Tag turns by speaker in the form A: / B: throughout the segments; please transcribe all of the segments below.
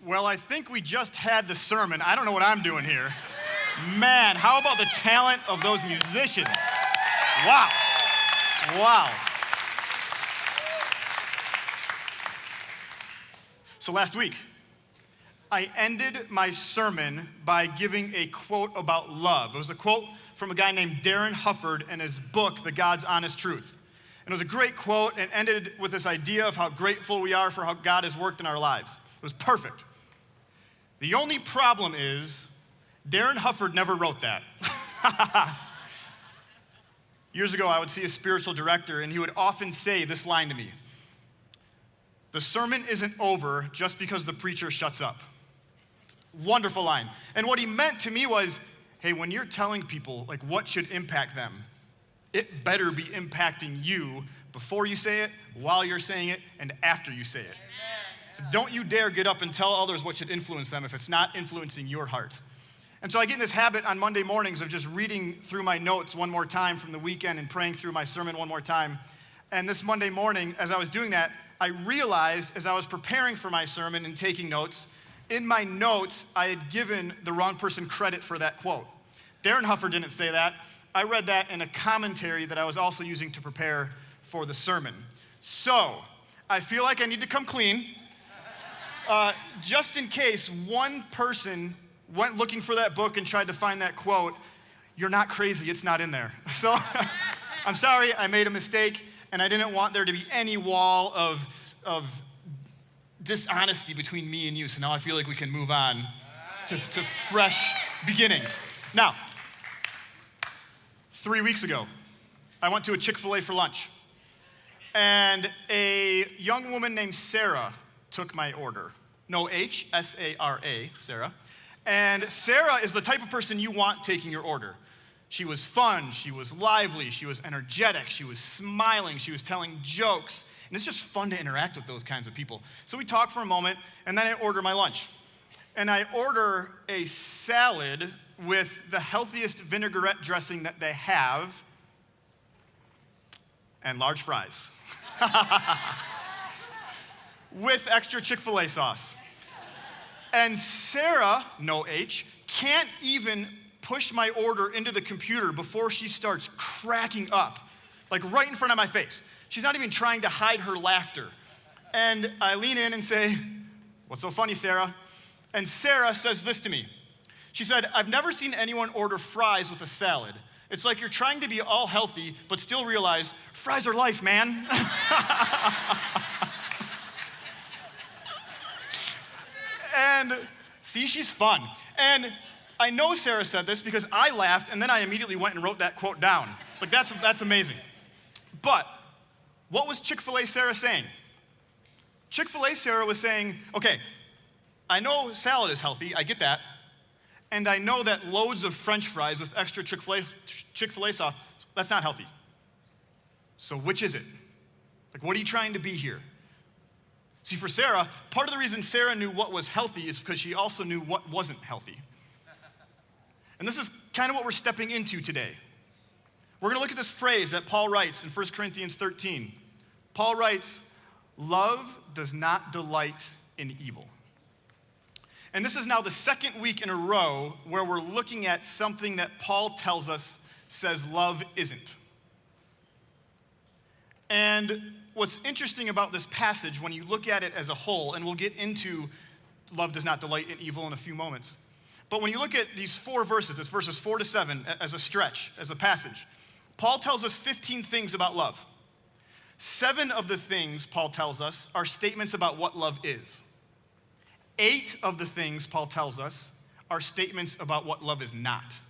A: Well, I think we just had the sermon. I don't know what I'm doing here. Man, how about the talent of those musicians? Wow. Wow. So last week, I ended my sermon by giving a quote about love. It was a quote from a guy named Darren Hufford in his book, The God's Honest Truth. And it was a great quote and ended with this idea of how grateful we are for how God has worked in our lives. It was perfect. The only problem is Darren Hufford never wrote that. Years ago, I would see a spiritual director, and he would often say this line to me: "The sermon isn't over just because the preacher shuts up." Wonderful line. And what he meant to me was, hey, when you're telling people like what should impact them, it better be impacting you before you say it, while you're saying it, and after you say it. So don't you dare get up and tell others what should influence them if it's not influencing your heart. And so I get in this habit on Monday mornings of just reading through my notes one more time from the weekend and praying through my sermon one more time. And this Monday morning, as I was doing that, I realized as I was preparing for my sermon and taking notes, in my notes, I had given the wrong person credit for that quote. Darren Hufford didn't say that. I read that in a commentary that I was also using to prepare for the sermon. So, I feel like I need to come clean. Just in case one person went looking for that book and tried to find that quote, you're not crazy, it's not in there. So, I'm sorry, I made a mistake, and I didn't want there to be any wall of dishonesty between me and you, so now I feel like we can move on to fresh beginnings. Now, 3 weeks ago, I went to a Chick-fil-A for lunch, and a young woman named Sarah took my order. No H, S-A-R-A, Sarah. And Sarah is the type of person you want taking your order. She was fun, she was lively, she was energetic, she was smiling, she was telling jokes, and it's just fun to interact with those kinds of people. So we talked for a moment, and then I order my lunch. And I order a salad with the healthiest vinaigrette dressing that they have, and large fries. With extra Chick-fil-A sauce. And Sarah, no H, can't even push my order into the computer before she starts cracking up, like right in front of my face. She's not even trying to hide her laughter. And I lean in and say, "What's so funny, Sarah?" And Sarah says this to me. She said, "I've never seen anyone order fries with a salad. It's like you're trying to be all healthy, but still realize fries are life, man." And see, she's fun. And I know Sarah said this because I laughed, and then I immediately went and wrote that quote down. It's like, that's amazing. But what was Chick-fil-A Sarah saying? Chick-fil-A Sarah was saying, okay, I know salad is healthy, I get that, and I know that loads of French fries with extra Chick-fil-A sauce, that's not healthy. So which is it? Like, what are you trying to be here? See, for Sarah, part of the reason Sarah knew what was healthy is because she also knew what wasn't healthy. And this is kind of what we're stepping into today. We're going to look at this phrase that Paul writes in 1 Corinthians 13. Paul writes, "Love does not delight in evil." And this is now the second week in a row where we're looking at something that Paul tells us says love isn't. And what's interesting about this passage when you look at it as a whole, and we'll get into love does not delight in evil in a few moments, but when you look at these 4 verses, it's verses 4 to 7 as a stretch, as a passage, Paul tells us 15 things about love. 7 of the things Paul tells us are statements about what love is. 8 of the things Paul tells us are statements about what love is not.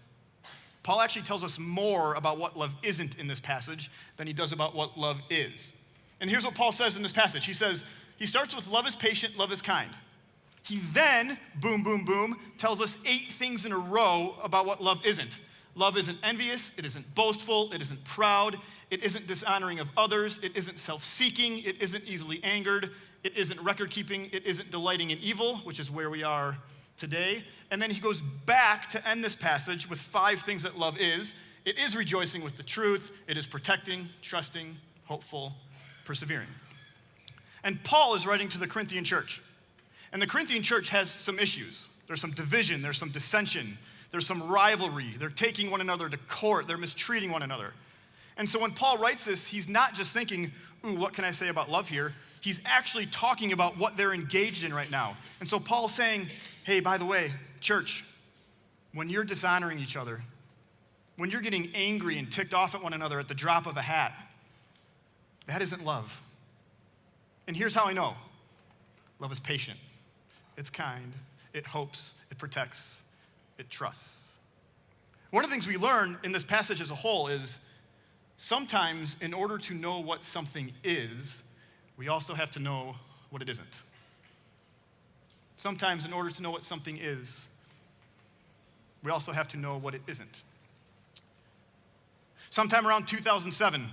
A: Paul actually tells us more about what love isn't in this passage than he does about what love is. And here's what Paul says in this passage. He starts with love is patient, love is kind. He then, boom, boom, boom, tells us 8 things in a row about what love isn't. Love isn't envious, it isn't boastful, it isn't proud, it isn't dishonoring of others, it isn't self-seeking, it isn't easily angered, it isn't record-keeping, it isn't delighting in evil, which is where we are today. And then he goes back to end this passage with 5 things that love is. It is rejoicing with the truth, it is protecting, trusting, hopeful, persevering. And Paul is writing to the Corinthian church. And the Corinthian church has some issues. There's some division, there's some dissension, there's some rivalry. They're taking one another to court, they're mistreating one another. And so when Paul writes this, he's not just thinking, ooh, what can I say about love here? He's actually talking about what they're engaged in right now. And so Paul's saying, hey, by the way, church, when you're dishonoring each other, when you're getting angry and ticked off at one another at the drop of a hat, that isn't love. And here's how I know. Love is patient. It's kind. It hopes. It protects. It trusts. One of the things we learn in this passage as a whole is sometimes in order to know what something is, we also have to know what it isn't. Sometimes in order to know what something is, we also have to know what it isn't. Sometime around 2007,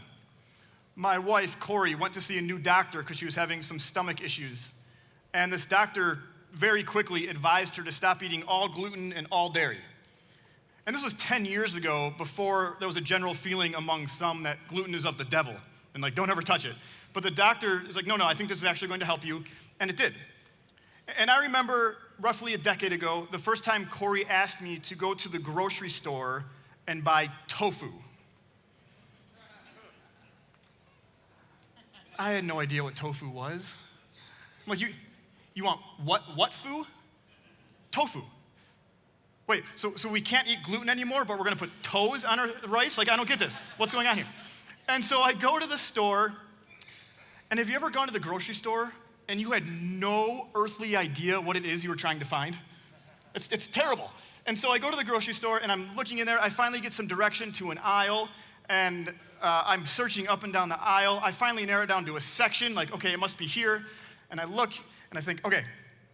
A: my wife, Corey, went to see a new doctor because she was having some stomach issues. And this doctor very quickly advised her to stop eating all gluten and all dairy. And this was 10 years ago, before there was a general feeling among some that gluten is of the devil and like, don't ever touch it. But the doctor is like, no, I think this is actually going to help you. And it did. And I remember roughly a decade ago, the first time Corey asked me to go to the grocery store and buy tofu. I had no idea what tofu was. I'm like, you want what fu? Tofu. Wait, so we can't eat gluten anymore, but we're gonna put toes on our rice? Like, I don't get this. What's going on here? And so I go to the store, and have you ever gone to the grocery store and you had no earthly idea what it is you were trying to find? It's terrible. And so I go to the grocery store, and I'm looking in there. I finally get some direction to an aisle, and I'm searching up and down the aisle. I finally narrow it down to a section, like, okay, it must be here. And I look, and I think, okay,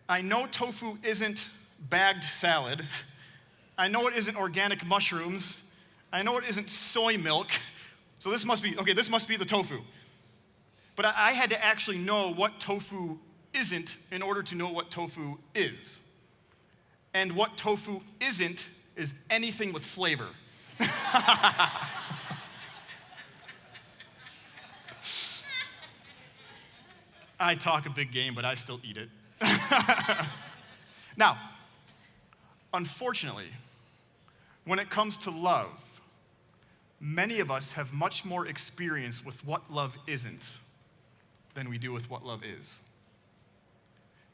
A: I know tofu isn't bagged salad. I know it isn't organic mushrooms. I know it isn't soy milk. So this must be the tofu. But I had to actually know what tofu isn't in order to know what tofu is. And what tofu isn't is anything with flavor. I talk a big game, but I still eat it. Now, unfortunately, when it comes to love, many of us have much more experience with what love isn't than we do with what love is.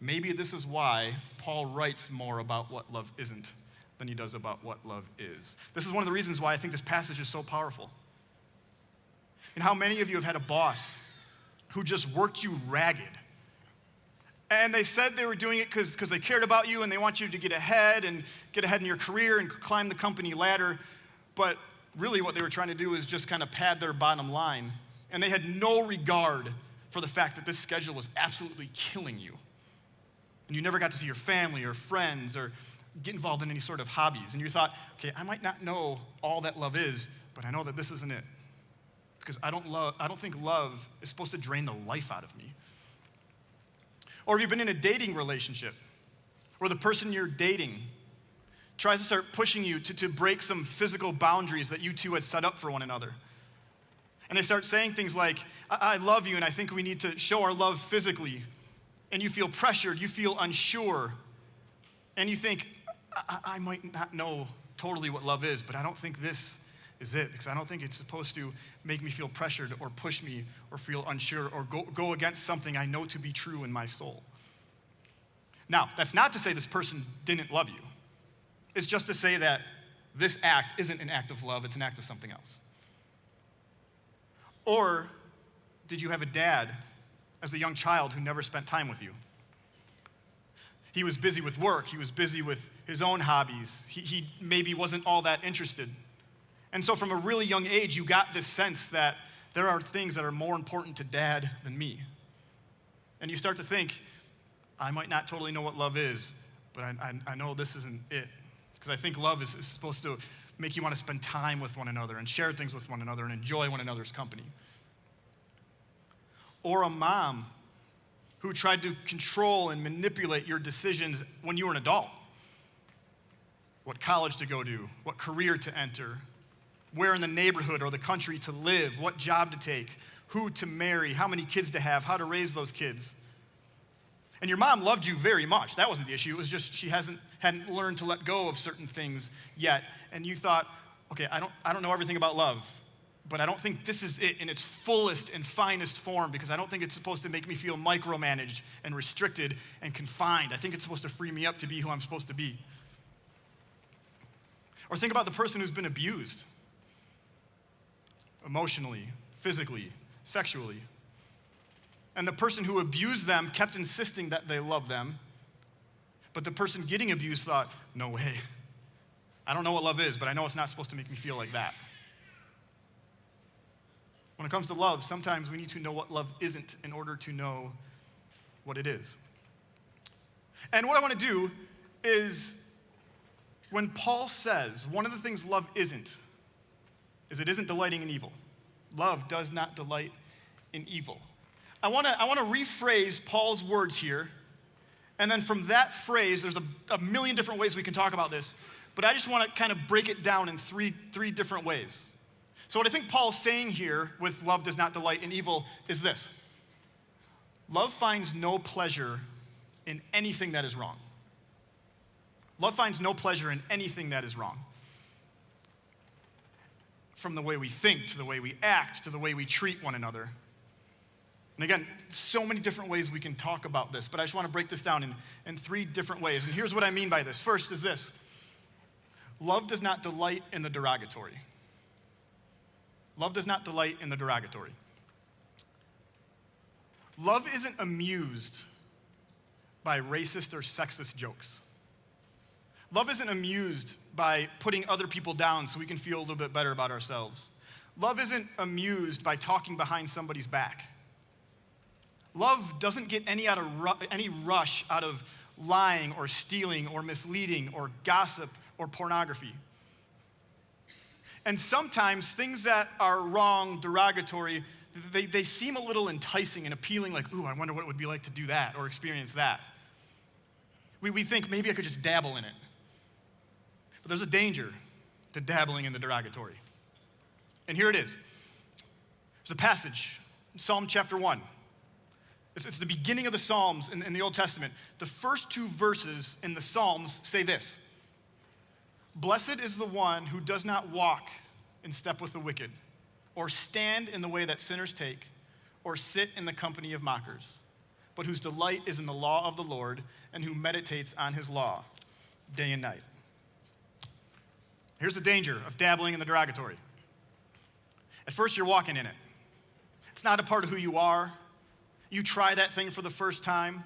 A: Maybe this is why Paul writes more about what love isn't than he does about what love is. This is one of the reasons why I think this passage is so powerful. And how many of you have had a boss who just worked you ragged? And they said they were doing it because they cared about you and they want you to get ahead in your career and climb the company ladder. But really what they were trying to do is just kind of pad their bottom line. And they had no regard for the fact that this schedule was absolutely killing you. And you never got to see your family or friends or get involved in any sort of hobbies. And you thought, okay, I might not know all that love is, but I know that this isn't it. Because I don't think love is supposed to drain the life out of me. Or have you been in a dating relationship where the person you're dating tries to start pushing you to break some physical boundaries that you two had set up for one another? And they start saying things like, I love you and I think we need to show our love physically. And you feel pressured, you feel unsure. And you think, I might not know totally what love is, but I don't think this is it, because I don't think it's supposed to make me feel pressured or push me or feel unsure or go against something I know to be true in my soul. Now, that's not to say this person didn't love you. It's just to say that this act isn't an act of love, it's an act of something else. Or did you have a dad as a young child who never spent time with you? He was busy with work, he was busy with his own hobbies, he maybe wasn't all that interested. And so from a really young age, you got this sense that there are things that are more important to dad than me. And you start to think, I might not totally know what love is, but I know this isn't it. Because I think love is supposed to make you want to spend time with one another and share things with one another and enjoy one another's company. Or a mom who tried to control and manipulate your decisions when you were an adult. What college to go to, what career to enter, where in the neighborhood or the country to live, what job to take, who to marry, how many kids to have, how to raise those kids. And your mom loved you very much. That wasn't the issue. It was just she hadn't learned to let go of certain things yet. And you thought, okay, I don't know everything about love, but I don't think this is it in its fullest and finest form, because I don't think it's supposed to make me feel micromanaged and restricted and confined. I think it's supposed to free me up to be who I'm supposed to be. Or think about the person who's been abused emotionally, physically, sexually. And the person who abused them kept insisting that they love them, but the person getting abused thought, no way. I don't know what love is, but I know it's not supposed to make me feel like that. When it comes to love, sometimes we need to know what love isn't in order to know what it is. And what I want to do is, when Paul says one of the things love isn't, is it isn't delighting in evil. Love does not delight in evil. I want to rephrase Paul's words here, and then from that phrase, there's a million different ways we can talk about this, but I just want to kind of break it down in three different ways. So what I think Paul's saying here with love does not delight in evil is this. Love finds no pleasure in anything that is wrong. Love finds no pleasure in anything that is wrong. From the way we think, to the way we act, to the way we treat one another. And again, so many different ways we can talk about this, but I just want to break this down in three different ways. And here's what I mean by this. First is this. Love does not delight in the derogatory. Love does not delight in the derogatory. Love isn't amused by racist or sexist jokes. Love isn't amused by putting other people down so we can feel a little bit better about ourselves. Love isn't amused by talking behind somebody's back. Love doesn't get any rush out of lying or stealing or misleading or gossip or pornography. And sometimes things that are wrong, derogatory, they seem a little enticing and appealing, like, ooh, I wonder what it would be like to do that or experience that. We think maybe I could just dabble in it. But there's a danger to dabbling in the derogatory. And here it is. There's a passage, Psalm chapter 1. It's the beginning of the Psalms in the Old Testament. The first two verses in the Psalms say this. Blessed is the one who does not walk in step with the wicked, or stand in the way that sinners take, or sit in the company of mockers, but whose delight is in the law of the Lord, and who meditates on his law day and night. Here's the danger of dabbling in the derogatory. At first, you're walking in it. It's not a part of who you are. You try that thing for the first time.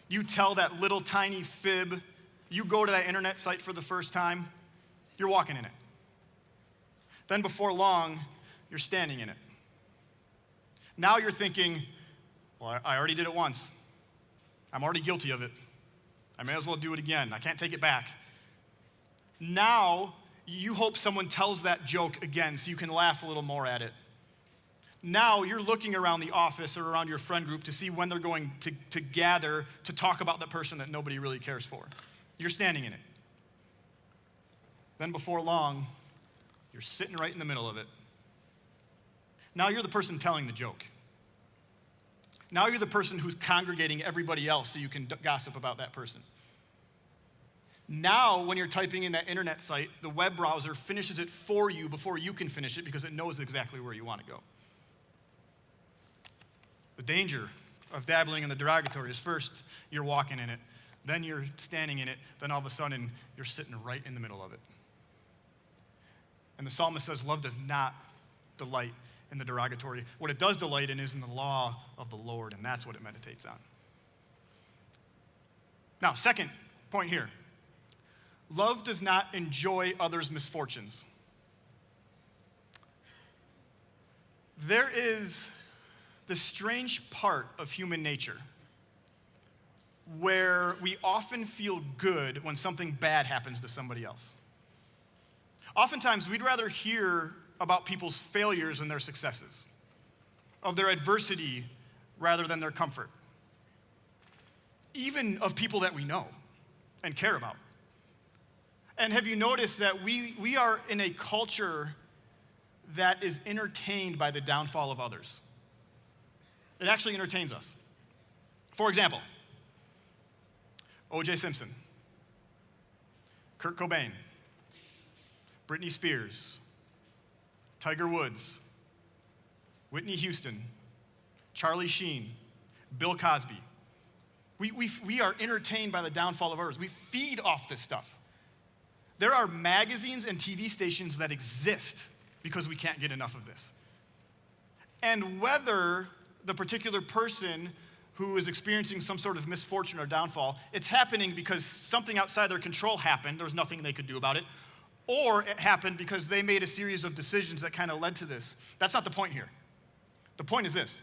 A: You tell that little tiny fib. You go to that internet site for the first time. You're walking in it. Then before long, you're standing in it. Now you're thinking, well, I already did it once. I'm already guilty of it. I may as well do it again. I can't take it back. Now you hope someone tells that joke again so you can laugh a little more at it. Now you're looking around the office or around your friend group to see when they're going to gather to talk about the person that nobody really cares for. You're standing in it. Then before long, you're sitting right in the middle of it. Now you're the person telling the joke. Now you're the person who's congregating everybody else so you can gossip about that person. Now, when you're typing in that internet site, the web browser finishes it for you before you can finish it because it knows exactly where you want to go. The danger of dabbling in the derogatory is first, you're walking in it, then you're standing in it, then all of a sudden, you're sitting right in the middle of it. And the psalmist says, love does not delight in the derogatory. What it does delight in is in the law of the Lord, and that's what it meditates on. Now, second point here. Love does not enjoy others' misfortunes. There is the strange part of human nature where we often feel good when something bad happens to somebody else. Oftentimes, we'd rather hear about people's failures than their successes, of their adversity rather than their comfort, even of people that we know and care about. And have you noticed that we are in a culture that is entertained by the downfall of others? It actually entertains us. For example, O.J. Simpson, Kurt Cobain, Britney Spears, Tiger Woods, Whitney Houston, Charlie Sheen, Bill Cosby. We are entertained by the downfall of others. We feed off this stuff. There are magazines and TV stations that exist because we can't get enough of this. And whether the particular person who is experiencing some sort of misfortune or downfall, it's happening because something outside their control happened, there was nothing they could do about it, or it happened because they made a series of decisions that kind of led to this. That's not the point here. The point is this: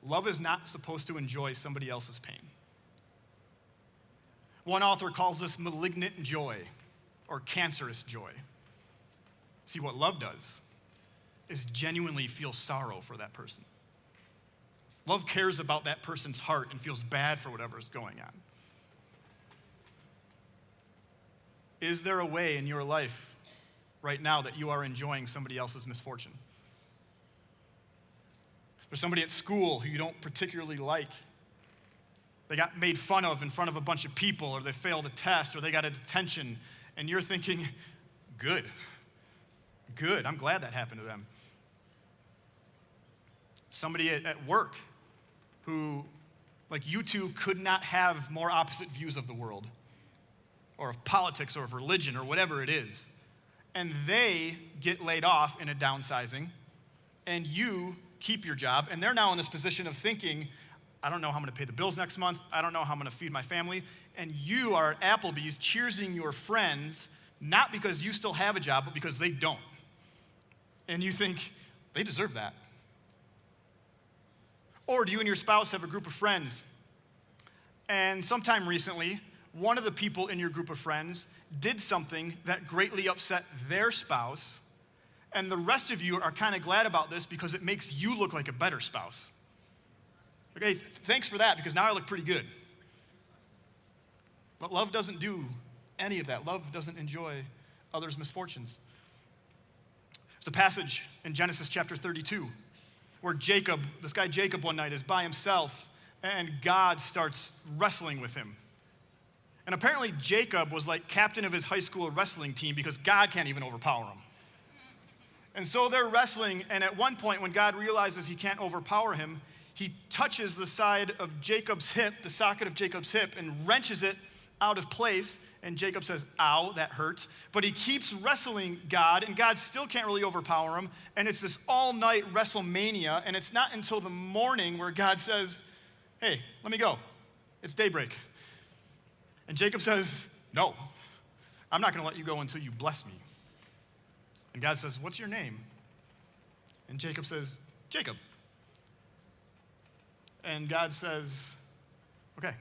A: love is not supposed to enjoy somebody else's pain. One author calls this malignant joy or cancerous joy. See, what love does is genuinely feel sorrow for that person. Love cares about that person's heart and feels bad for whatever is going on. Is there a way in your life right now that you are enjoying somebody else's misfortune? There's somebody at school who you don't particularly like. They got made fun of in front of a bunch of people, or they failed a test, or they got a detention, and you're thinking, good, I'm glad that happened to them. Somebody at work who, like you two, could not have more opposite views of the world, or of politics, or of religion, or whatever it is. And they get laid off in a downsizing, and you keep your job, and they're now in this position of thinking, I don't know how I'm gonna pay the bills next month, I don't know how I'm gonna feed my family, and you are at Applebee's cheersing your friends, not because you still have a job, but because they don't. And you think, they deserve that. Or do you and your spouse have a group of friends, and sometime recently, one of the people in your group of friends did something that greatly upset their spouse, and the rest of you are kind of glad about this because it makes you look like a better spouse. Okay, thanks for that, because now I look pretty good. But love doesn't do any of that. Love doesn't enjoy others' misfortunes. There's a passage in Genesis chapter 32 where this guy Jacob one night is by himself, and God starts wrestling with him. And apparently Jacob was like captain of his high school wrestling team because God can't even overpower him. And so they're wrestling, and at one point when God realizes he can't overpower him, he touches the side of Jacob's hip, the socket of Jacob's hip, and wrenches it out of place. And Jacob says, ow, that hurts. But he keeps wrestling God, and God still can't really overpower him. And it's this all-night WrestleMania, and it's not until the morning where God says, hey, let me go. It's daybreak. And Jacob says, no, I'm not gonna let you go until you bless me. And God says, what's your name? And Jacob says, Jacob. And God says, okay.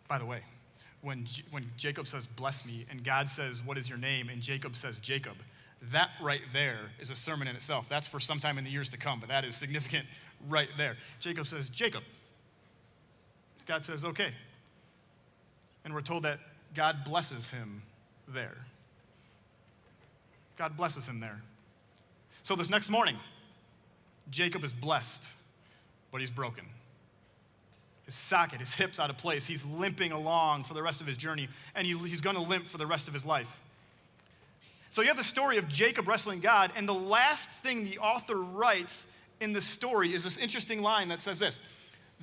A: By the way, when Jacob says, bless me, and God says, what is your name? And Jacob says, Jacob, that right there is a sermon in itself. That's for sometime in the years to come, but that is significant right there. Jacob says, Jacob. God says, okay. And we're told that God blesses him there. God blesses him there. So this next morning, Jacob is blessed, but he's broken. His socket, his hip's out of place. He's limping along for the rest of his journey, and he's going to limp for the rest of his life. So you have the story of Jacob wrestling God, and the last thing the author writes in the story is this interesting line that says this: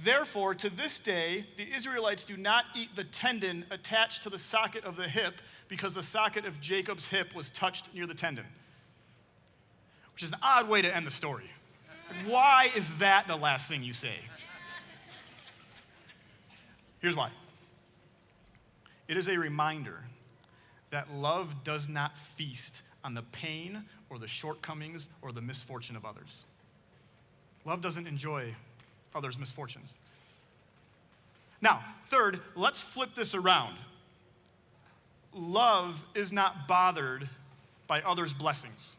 A: therefore, to this day, the Israelites do not eat the tendon attached to the socket of the hip, because the socket of Jacob's hip was touched near the tendon. Which is an odd way to end the story. Why is that the last thing you say? Here's why. It is a reminder that love does not feast on the pain or the shortcomings or the misfortune of others. Love doesn't enjoy others' misfortunes. Now, third, let's flip this around. Love is not bothered by others' blessings.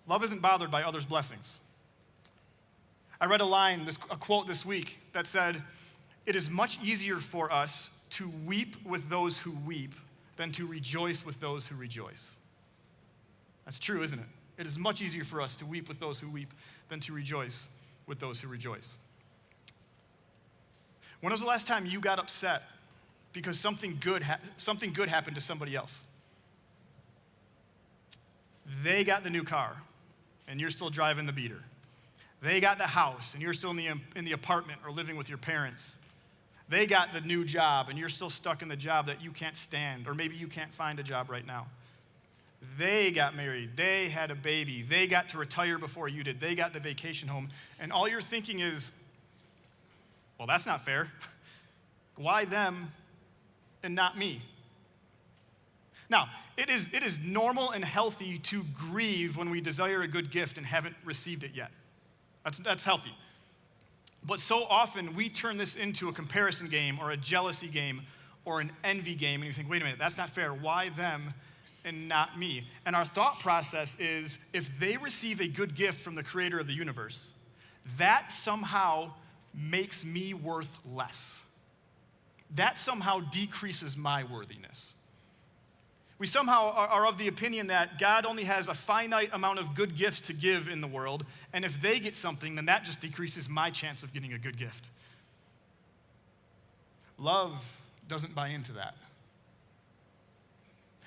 A: Love isn't bothered by others' blessings. I read a quote this week that said, it is much easier for us to weep with those who weep than to rejoice with those who rejoice. That's true, isn't it? It is much easier for us to weep with those who weep than to rejoice with those who rejoice. When was the last time you got upset because something good happened to somebody else? They got the new car, and you're still driving the beater. They got the house, and you're still in the apartment or living with your parents. They got the new job, and you're still stuck in the job that you can't stand, or maybe you can't find a job right now. They got married. They had a baby. They got to retire before you did. They got the vacation home. And all you're thinking is, well, that's not fair. Why them and not me? Now, it is normal and healthy to grieve when we desire a good gift and haven't received it yet. That's healthy. But so often we turn this into a comparison game or a jealousy game or an envy game, and you think, wait a minute, that's not fair. Why them and not me? And our thought process is, if they receive a good gift from the creator of the universe, that somehow makes me worth less. That somehow decreases my worthiness. We somehow are of the opinion that God only has a finite amount of good gifts to give in the world, and if they get something, then that just decreases my chance of getting a good gift. Love doesn't buy into that.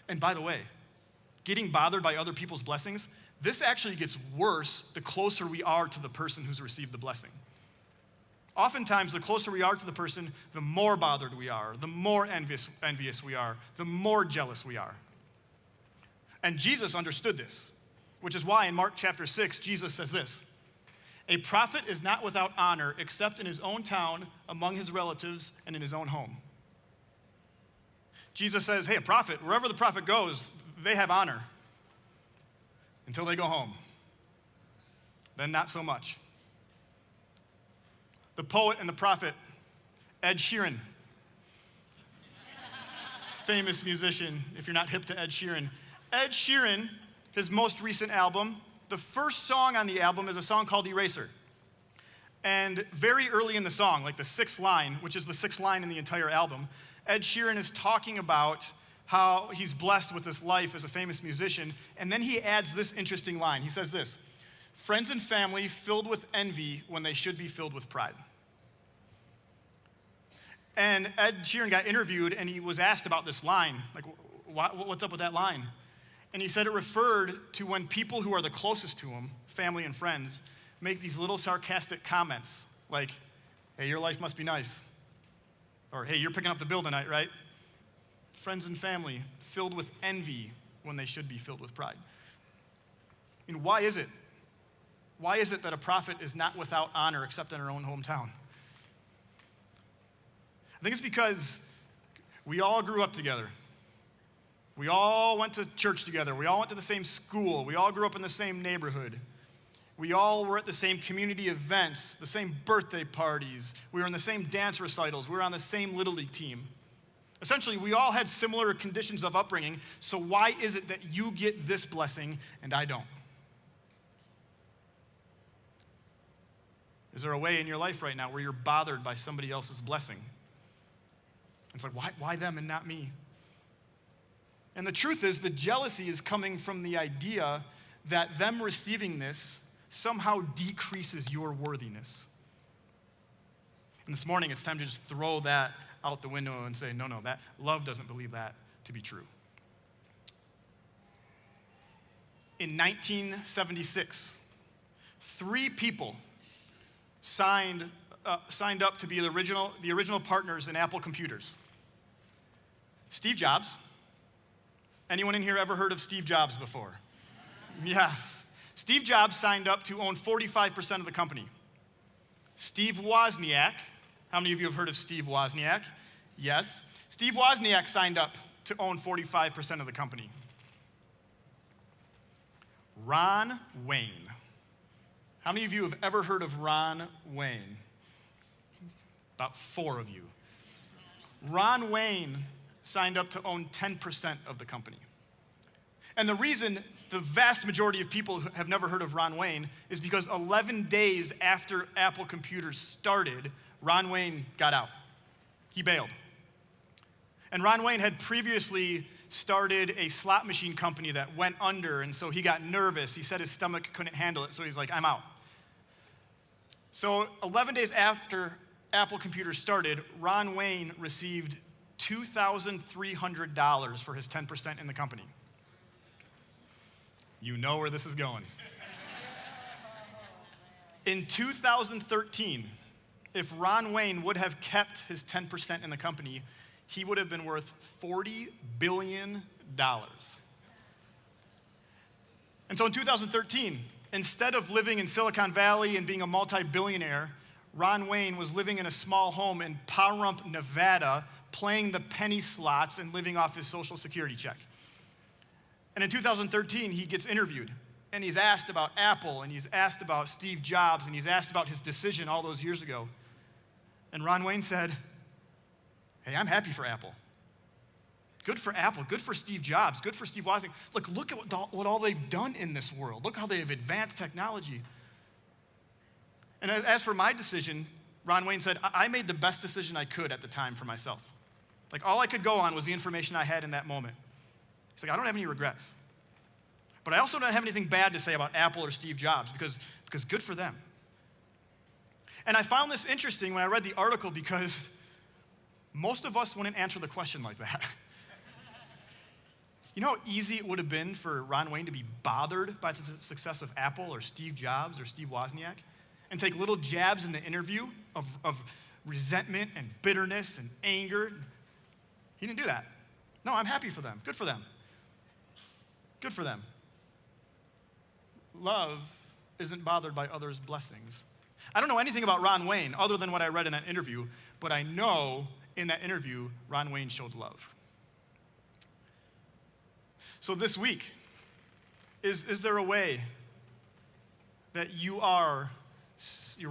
A: And by the way, getting bothered by other people's blessings, this actually gets worse the closer we are to the person who's received the blessing. Oftentimes, the closer we are to the person, the more bothered we are, the more envious we are, the more jealous we are. And Jesus understood this, which is why in Mark chapter 6, Jesus says this: "A prophet is not without honor except in his own town, among his relatives, and in his own home." Jesus says, hey, a prophet, wherever the prophet goes, they have honor until they go home. Then not so much. The poet and the prophet, Ed Sheeran, famous musician, if you're not hip to Ed Sheeran. Ed Sheeran, his most recent album, the first song on the album is a song called Eraser. And very early in the song, like the sixth line, which is the sixth line in the entire album, Ed Sheeran is talking about how he's blessed with this life as a famous musician, and then he adds this interesting line. He says this: "Friends and family filled with envy when they should be filled with pride." And Ed Sheeran got interviewed, and he was asked about this line, like, what's up with that line? And he said it referred to when people who are the closest to him, family and friends, make these little sarcastic comments, like, hey, your life must be nice. Or, hey, you're picking up the bill tonight, right? Friends and family filled with envy when they should be filled with pride. And why is it? Why is it that a prophet is not without honor except in our own hometown? I think it's because we all grew up together. We all went to church together. We all went to the same school. We all grew up in the same neighborhood. We all were at the same community events, the same birthday parties. We were in the same dance recitals. We were on the same Little League team. Essentially, we all had similar conditions of upbringing, so why is it that you get this blessing and I don't? Is there a way in your life right now where you're bothered by somebody else's blessing? It's like, why them and not me? And the truth is, the jealousy is coming from the idea that them receiving this somehow decreases your worthiness. And this morning, it's time to just throw that out the window and say, no, that love doesn't believe that to be true. In 1976, 3 people signed up to be the original partners in Apple computers. Steve Jobs. Anyone in here ever heard of Steve Jobs before? Yes. Steve Jobs signed up to own 45% of the company. Steve Wozniak. How many of you have heard of Steve Wozniak? Yes. Steve Wozniak signed up to own 45% of the company. Ron Wayne. How many of you have ever heard of Ron Wayne? About 4 of you. Ron Wayne signed up to own 10% of the company. And the reason the vast majority of people who have never heard of Ron Wayne is because 11 days after Apple Computers started, Ron Wayne got out. He bailed. And Ron Wayne had previously started a slot machine company that went under, and so he got nervous. He said his stomach couldn't handle it, so he's like, I'm out. So 11 days after Apple computers started, Ron Wayne received $2,300 for his 10% in the company. You know where this is going. In 2013, if Ron Wayne would have kept his 10% in the company, he would have been worth $40 billion. And so in 2013, instead of living in Silicon Valley and being a multi-billionaire, Ron Wayne was living in a small home in Pahrump, Nevada, playing the penny slots and living off his Social Security check. And in 2013, he gets interviewed, and he's asked about Apple, and he's asked about Steve Jobs, and he's asked about his decision all those years ago. And Ron Wayne said, hey, I'm happy for Apple. Good for Apple, good for Steve Jobs, good for Steve Wozniak. Look at what all they've done in this world. Look how they have advanced technology. And as for my decision, Ron Wayne said, I made the best decision I could at the time for myself. Like, all I could go on was the information I had in that moment. He's like, I don't have any regrets. But I also don't have anything bad to say about Apple or Steve Jobs because good for them. And I found this interesting when I read the article because most of us wouldn't answer the question like that. You know how easy it would have been for Ron Wayne to be bothered by the success of Apple or Steve Jobs or Steve Wozniak and take little jabs in the interview of resentment and bitterness and anger. He didn't do that. No, I'm happy for them. Good for them. Good for them. Love isn't bothered by others' blessings. I don't know anything about Ron Wayne other than what I read in that interview, but I know in that interview, Ron Wayne showed love. So this week, is there a way that you're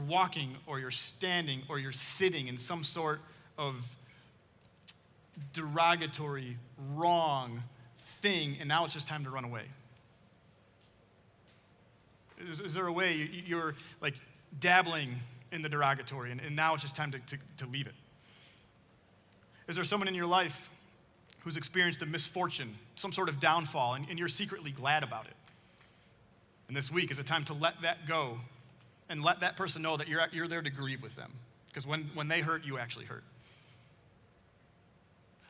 A: walking or you're standing or you're sitting in some sort of derogatory, wrong thing, and now it's just time to run away? Is there a way you're like dabbling in the derogatory, and now it's just time to leave it? Is there someone in your life who's experienced a misfortune, some sort of downfall, and you're secretly glad about it? And this week is a time to let that go and let that person know that you're there to grieve with them. Because when they hurt, you actually hurt.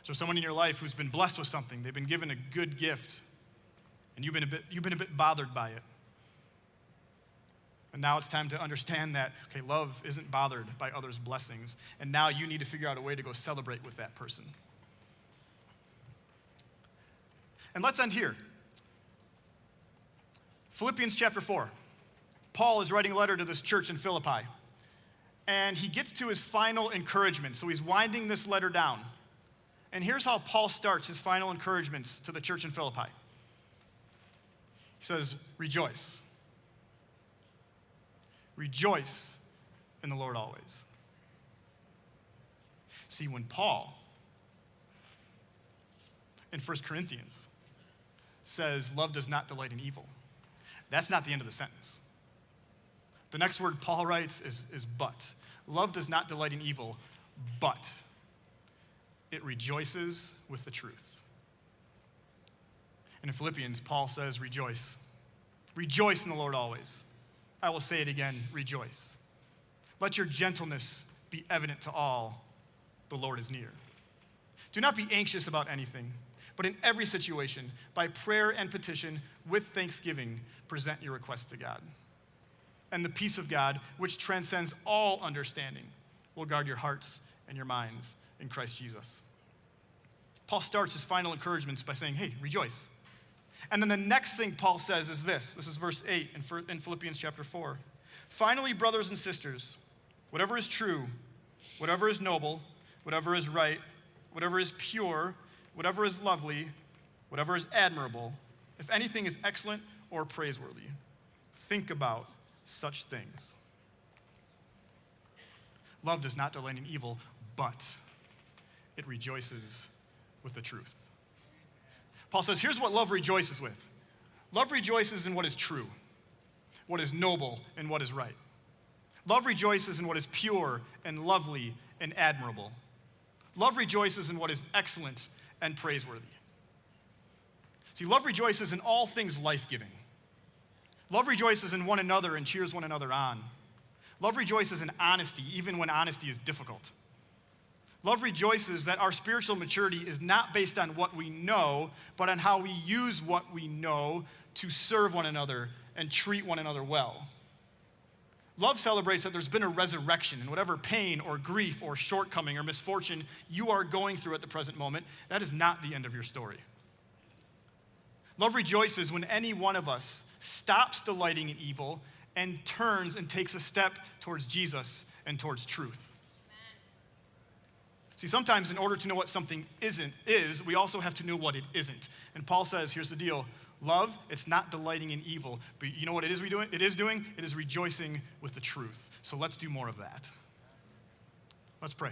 A: So someone in your life who's been blessed with something, they've been given a good gift, and you've been a bit bothered by it. And now it's time to understand that, okay, love isn't bothered by others' blessings, and now you need to figure out a way to go celebrate with that person. And let's end here. Philippians chapter 4. Paul is writing a letter to this church in Philippi, and he gets to his final encouragement. So he's winding this letter down. And here's how Paul starts his final encouragements to the church in Philippi. He says, rejoice. Rejoice in the Lord always. See, when Paul in 1 Corinthians says love does not delight in evil, that's not the end of the sentence. The next word Paul writes is but. Love does not delight in evil, but it rejoices with the truth. And in Philippians, Paul says rejoice. Rejoice in the Lord always. I will say it again, rejoice. Let your gentleness be evident to all. The Lord is near. Do not be anxious about anything, but in every situation, by prayer and petition, with thanksgiving, present your requests to God. And the peace of God, which transcends all understanding, will guard your hearts and your minds in Christ Jesus. Paul starts his final encouragements by saying, hey, rejoice. And then the next thing Paul says is this. This is verse 8 in Philippians chapter 4. Finally, brothers and sisters, whatever is true, whatever is noble, whatever is right, whatever is pure, whatever is lovely, whatever is admirable, if anything is excellent or praiseworthy, think about such things. Love does not delight in evil, but it rejoices with the truth. Paul says, here's what love rejoices with. Love rejoices in what is true, what is noble, and what is right. Love rejoices in what is pure and lovely and admirable. Love rejoices in what is excellent and praiseworthy. See, love rejoices in all things life-giving. Love rejoices in one another and cheers one another on. Love rejoices in honesty, even when honesty is difficult. Love rejoices that our spiritual maturity is not based on what we know, but on how we use what we know to serve one another and treat one another well. Love celebrates that there's been a resurrection, and whatever pain or grief or shortcoming or misfortune you are going through at the present moment, that is not the end of your story. Love rejoices when any one of us stops delighting in evil and turns and takes a step towards Jesus and towards truth. See, sometimes in order to know what something is, we also have to know what it isn't. And Paul says, here's the deal. Love, it's not delighting in evil, but you know what it is doing? It is rejoicing with the truth. So let's do more of that. Let's pray.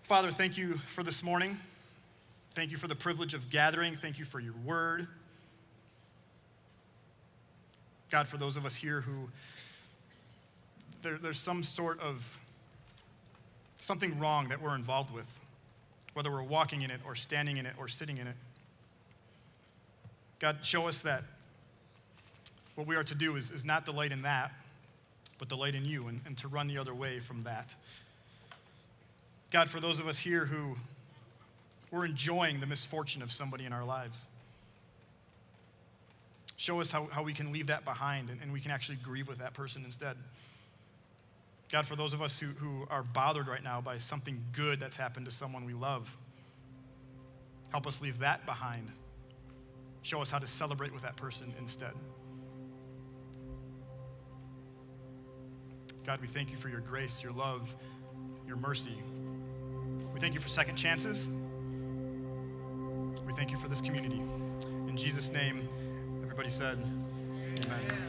A: Father, thank you for this morning. Thank you for the privilege of gathering. Thank you for your word. God, for those of us here who there's some sort of something wrong that we're involved with, whether we're walking in it or standing in it or sitting in it. God, show us that what we are to do is not delight in that, but delight in you and to run the other way from that. God, for those of us here who we're enjoying the misfortune of somebody in our lives, show us how we can leave that behind and we can actually grieve with that person instead. God, for those of us who are bothered right now by something good that's happened to someone we love, help us leave that behind. Show us how to celebrate with that person instead. God, we thank you for your grace, your love, your mercy. We thank you for second chances. We thank you for this community. In Jesus' name, everybody said, amen.